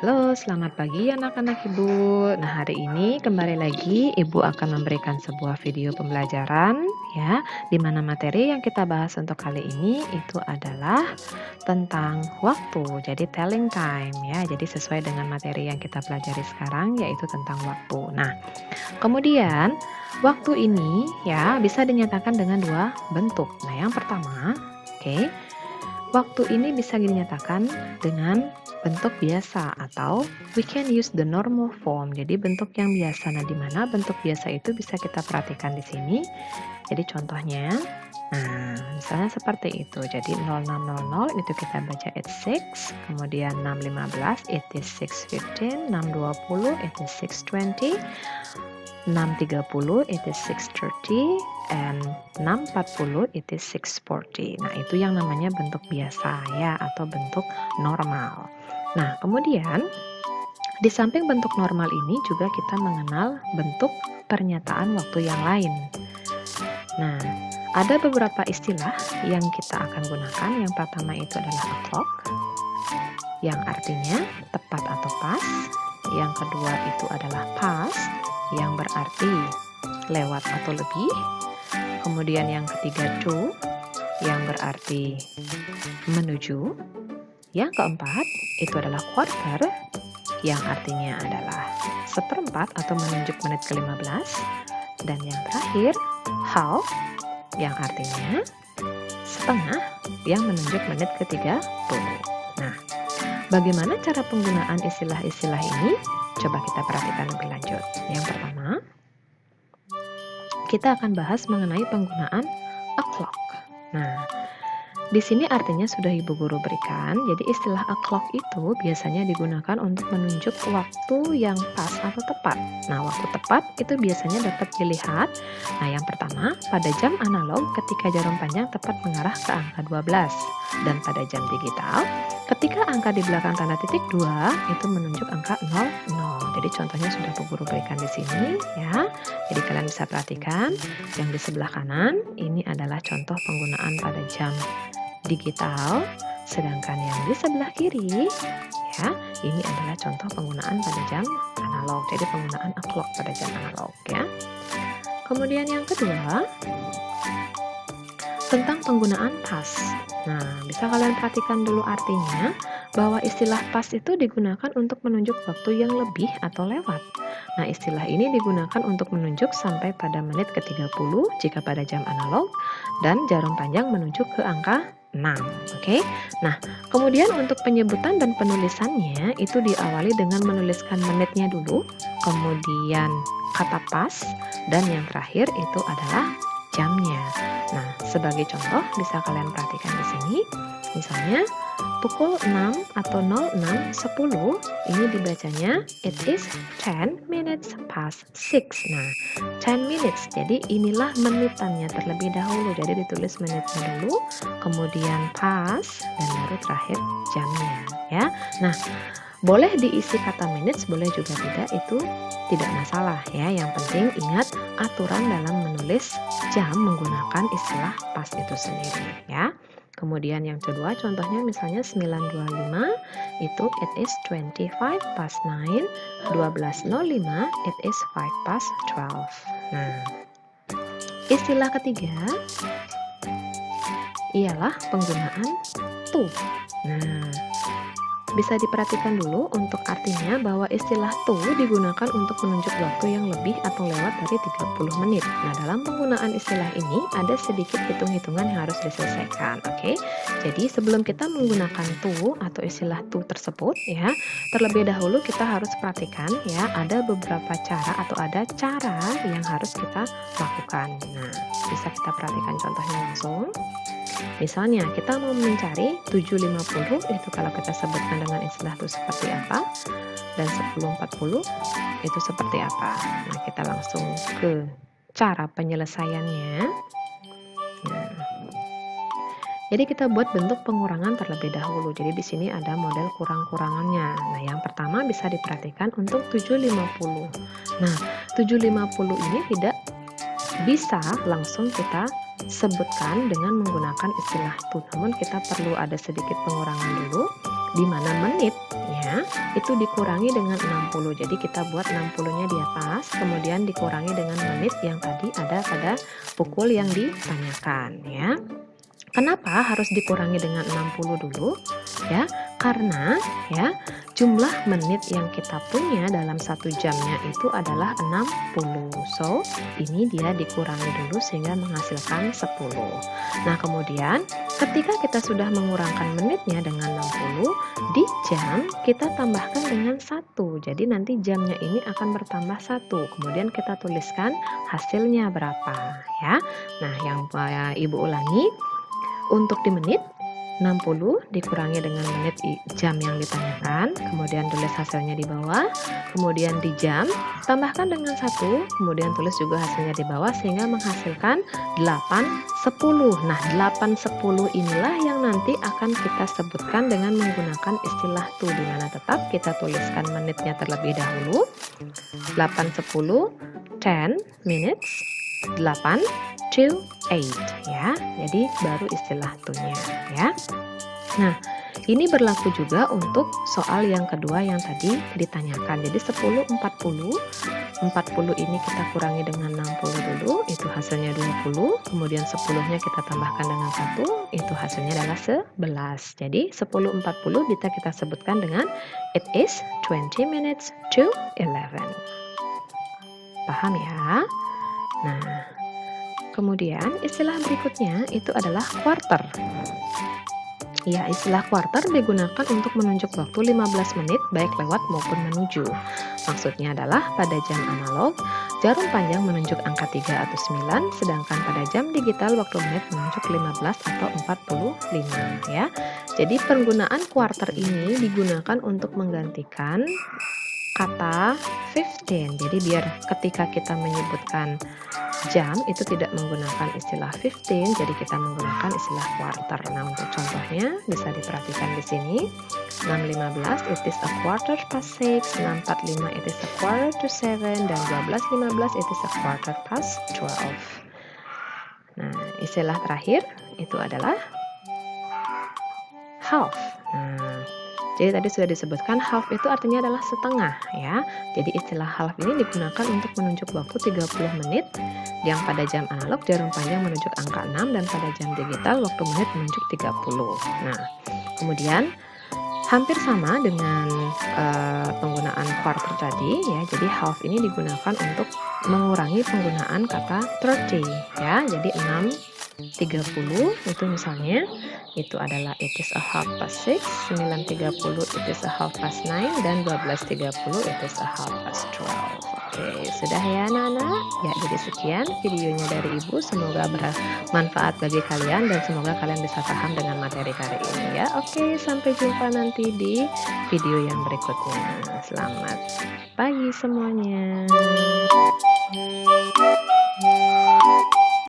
Halo, selamat pagi anak-anak Ibu. Nah, hari ini kembali lagi Ibu akan memberikan sebuah video pembelajaran ya, di mana materi yang kita bahas untuk kali ini itu adalah tentang waktu. Jadi telling time ya. Jadi sesuai dengan materi yang kita pelajari sekarang yaitu tentang waktu. Nah, kemudian waktu ini ya bisa dinyatakan dengan dua bentuk. Nah, yang pertama, oke. Waktu ini bisa dinyatakan dengan bentuk biasa atau we can use the normal form. Jadi bentuk yang biasa. Nah, di mana bentuk biasa itu bisa kita perhatikan di sini. Jadi contohnya, nah, misalnya seperti itu. Jadi 0600 itu kita baca it's 6, kemudian 615 it is 6:15, 620 it is 6:20, 6.30 it is 6:30 and 6.40 it is 6:40. Nah, itu yang namanya bentuk biasa ya atau bentuk normal. Nah, kemudian di samping bentuk normal ini juga kita mengenal bentuk pernyataan waktu yang lain. Nah, ada beberapa istilah yang kita akan gunakan. Yang pertama itu adalah o'clock, yang artinya tepat atau pas. Yang kedua itu adalah past, yang berarti lewat atau lebih. Kemudian yang ketiga to, yang berarti menuju. Yang keempat itu adalah quarter, yang artinya adalah seperempat atau menunjuk menit ke-15. Dan yang terakhir half, yang artinya setengah, yang menunjuk menit ke-30. Nah, bagaimana cara penggunaan istilah-istilah ini? Coba kita perhatikan lebih lanjut. Yang pertama, kita akan bahas mengenai penggunaan o'clock. Nah, di sini artinya sudah Ibu Guru berikan. Jadi istilah o'clock itu biasanya digunakan untuk menunjuk waktu yang pas atau tepat. Nah, waktu tepat itu biasanya dapat dilihat. Nah, yang pertama, pada jam analog ketika jarum panjang tepat mengarah ke angka 12. Dan pada jam digital, ketika angka di belakang tanda titik 2 itu menunjuk angka 00. Jadi contohnya sudah Bu Guru berikan di sini ya. Jadi kalian bisa perhatikan yang di sebelah kanan ini adalah contoh penggunaan pada jam digital, sedangkan yang di sebelah kiri ya, ini adalah contoh penggunaan pada jam analog. Jadi penggunaan o'clock pada jam analog ya. Kemudian yang kedua, tentang penggunaan pas. Nah, bisa kalian perhatikan dulu artinya bahwa istilah pas itu digunakan untuk menunjuk waktu yang lebih atau lewat. Nah, istilah ini digunakan untuk menunjuk sampai pada menit ke-30 jika pada jam analog dan jarum panjang menunjuk ke angka 6. Oke. Nah, kemudian untuk penyebutan dan penulisannya itu diawali dengan menuliskan menitnya dulu, kemudian kata pas, dan yang terakhir itu adalah jamnya. Nah, sebagai contoh bisa kalian perhatikan di sini. Misalnya pukul 6 atau 06.10 ini dibacanya it is 10 minutes past 6. Nah, 10 minutes. Jadi inilah menitannya terlebih dahulu. Jadi ditulis menitnya dulu, kemudian past, dan baru terakhir jamnya ya. Nah, boleh diisi kata minutes, boleh juga tidak, itu tidak masalah ya. Yang penting ingat aturan dalam menulis jam menggunakan istilah pas itu sendiri ya. Kemudian yang kedua contohnya misalnya 9.25 itu it is 25 past 9, 12.05 it is 5 past 12. Nah, istilah ketiga ialah penggunaan to. Nah, bisa diperhatikan dulu untuk artinya bahwa istilah to digunakan untuk menunjuk waktu yang lebih atau lewat dari 30 menit. Nah, dalam penggunaan istilah ini ada sedikit hitung-hitungan yang harus diselesaikan. Oke. Jadi sebelum kita menggunakan to atau istilah to tersebut ya, terlebih dahulu kita harus perhatikan ya, ada beberapa cara atau ada cara yang harus kita lakukan. Nah, bisa kita perhatikan contohnya langsung. Misalnya kita mau mencari 7.50 itu kalau kita sebutkan dengan istilah itu seperti apa, dan 10.40 itu seperti apa. Nah, kita langsung ke cara penyelesaiannya. Nah, jadi kita buat bentuk pengurangan terlebih dahulu. Jadi di sini ada model kurang-kurangannya. Nah, yang pertama bisa diperhatikan untuk 7.50. Nah, 7.50 ini tidak bisa langsung kita sebutkan dengan menggunakan istilah to, namun kita perlu ada sedikit pengurangan dulu. di mana menit ya itu dikurangi dengan 60. Jadi kita buat 60-nya di atas, kemudian dikurangi dengan menit yang tadi ada pada pukul yang ditanyakan ya. Kenapa harus dikurangi dengan 60 dulu? Ya, karena ya jumlah menit yang kita punya dalam 1 jamnya itu adalah 60. So, ini dia dikurangi dulu sehingga menghasilkan 10. Nah, kemudian ketika kita sudah mengurangkan menitnya dengan 60, di jam kita tambahkan dengan 1. Jadi nanti jamnya ini akan bertambah 1. Kemudian kita tuliskan hasilnya berapa ya. Nah, yang Ibu ulangi, untuk di menit 60 dikurangi dengan menit jam yang ditanyakan, kemudian tulis hasilnya di bawah, kemudian di jam tambahkan dengan 1, kemudian tulis juga hasilnya di bawah sehingga menghasilkan 8/10. Nah, 8/10 inilah yang nanti akan kita sebutkan dengan menggunakan istilah to, di mana tetap kita tuliskan menitnya terlebih dahulu. 8/10, 10 minutes, 8 to 8 ya. Jadi baru istilah to-nya ya. Nah, ini berlaku juga untuk soal yang kedua yang tadi ditanyakan. Jadi 10, 40. 40 ini kita kurangi dengan 60 dulu, itu hasilnya 20. Kemudian 10-nya kita tambahkan dengan 1, itu hasilnya adalah 11. Jadi 10, 40 bisa kita sebutkan dengan it is 20 minutes to 11. Paham ya? Nah, kemudian istilah berikutnya itu adalah quarter. Ya, istilah quarter digunakan untuk menunjuk waktu 15 menit baik lewat maupun menuju. Maksudnya adalah pada jam analog, jarum panjang menunjuk angka 3 atau 9, sedangkan pada jam digital waktu menit menunjuk 15 atau 45 ya. Jadi penggunaan quarter ini digunakan untuk menggantikan kata 15. Jadi biar ketika kita menyebutkan jam itu tidak menggunakan istilah 15, jadi kita menggunakan istilah quarter. Nah, untuk contohnya bisa diperhatikan di sini. 6.15 it is a quarter past 6, 6.45 it is a quarter to 7, dan 12.15 it is a quarter past 12. Nah, istilah terakhir itu adalah half. Nah, jadi tadi sudah disebutkan half itu artinya adalah setengah ya. Jadi istilah half ini digunakan untuk menunjuk waktu 30 menit yang pada jam analog jarum panjang menunjuk angka 6 dan pada jam digital waktu menit menunjuk 30. Nah, kemudian hampir sama dengan penggunaan quarter tadi ya. Jadi half ini digunakan untuk mengurangi penggunaan kata 30 ya. Jadi 6.30 itu misalnya itu adalah it is a half past 6, 9.30 it is a half past 9, dan 12.30 it is a half past 12. Oke, sudah ya anak-anak? Ya, jadi sekian videonya dari Ibu. Semoga bermanfaat bagi kalian dan semoga kalian bisa paham dengan materi kali ini ya. Oke, sampai jumpa nanti di video yang berikutnya. Selamat pagi semuanya.